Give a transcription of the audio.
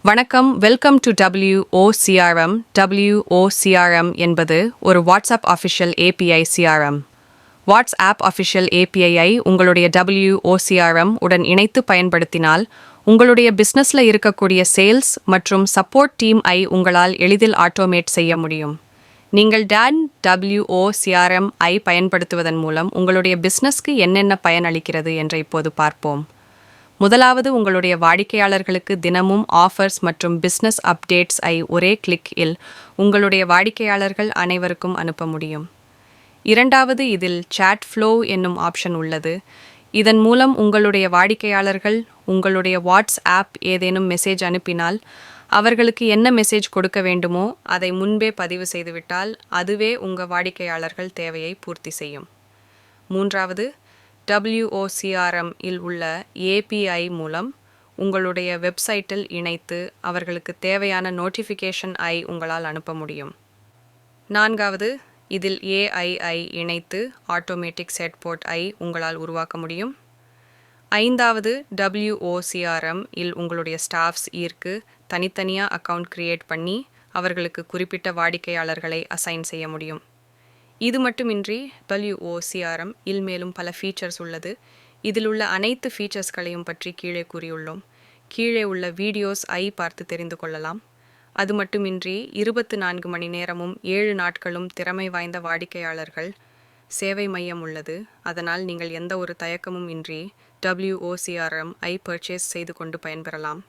வணக்கம், welcome to WOCRM. WOCRM என்பது ஒரு WhatsApp official API CRM. WhatsApp official API-ஐ உங்களுடைய WOCRM உடன் இணைத்து பயன்படுத்தினால், உங்களுடைய பிசினஸ்ல இருக்கக்கூடிய சேல்ஸ் மற்றும் சப்போர்ட் டீம்-ஐ உங்களால் எளிதில் ஆட்டோமேட் செய்ய முடியும். நீங்கள் WOCRM-ஐ பயன்படுத்துவதன் மூலம் உங்களுடைய பிசினஸ்க்கு என்னென்ன பயன் அளிக்கிறது என்று இப்போது பார்ப்போம். முதலாவது, உங்களுடைய வாடிக்கையாளர்களுக்கு தினமும் ஆஃபர்ஸ் மற்றும் பிசினஸ் அப்டேட்ஸ்-ஐ ஒரே கிளிக்-இல் உங்களுடைய வாடிக்கையாளர்கள் அனைவருக்கும் அனுப்ப முடியும். இரண்டாவது, இதில் சாட் ஃப்ளோ என்னும் ஆப்ஷன் உள்ளது. இதன் மூலம் உங்களுடைய வாடிக்கையாளர்கள் உங்களுடைய வாட்ஸ்ஆப் ஏதேனும் மெசேஜ் அனுப்பினால், அவர்களுக்கு என்ன மெசேஜ் கொடுக்க வேண்டுமோ அதை முன்பே பதிவு செய்துவிட்டால் அதுவே உங்கள் வாடிக்கையாளர்கள் தேவையை பூர்த்தி செய்யும். மூன்றாவது, WOCRM-இல் உள்ள API மூலம் உங்களுடைய வெப்சைட்டில் இணைத்து அவர்களுக்கு தேவையான நோட்டிஃபிகேஷன்-ஐ உங்களால் அனுப்ப முடியும். நான்காவது, இதில் AI-ஐ இணைத்து ஆட்டோமேட்டிக் செட்போர்ட்-ஐ உங்களால் உருவாக்க முடியும். ஐந்தாவது, WOCRM-இல் உங்களுடைய ஸ்டாஃப்ஸ் ஈர்க்கு தனித்தனியாக அக்கவுண்ட் கிரியேட் பண்ணி அவர்களுக்கு குறிப்பிட்ட வாடிக்கையாளர்களை அசைன் செய்ய முடியும். இது மட்டுமின்றி WOCRM-இல் மேலும் பல ஃபீச்சர்ஸ் உள்ளது. இதில் உள்ள அனைத்து ஃபீச்சர்ஸ்களையும் பற்றி கீழே கூறியுள்ளோம். கீழே உள்ள வீடியோஸ்-ஐ பார்த்து தெரிந்து கொள்ளலாம். அது மட்டுமின்றி 24 மணி நேரமும் 7 நாட்களும் திறமை வாய்ந்த வாடிக்கையாளர்கள் சேவை மையம் உள்ளது. அதனால் நீங்கள் எந்த ஒரு தயக்கமும் இன்றி WOCRM-ஐ பர்ச்சேஸ் செய்து கொண்டு பயன்பெறலாம்.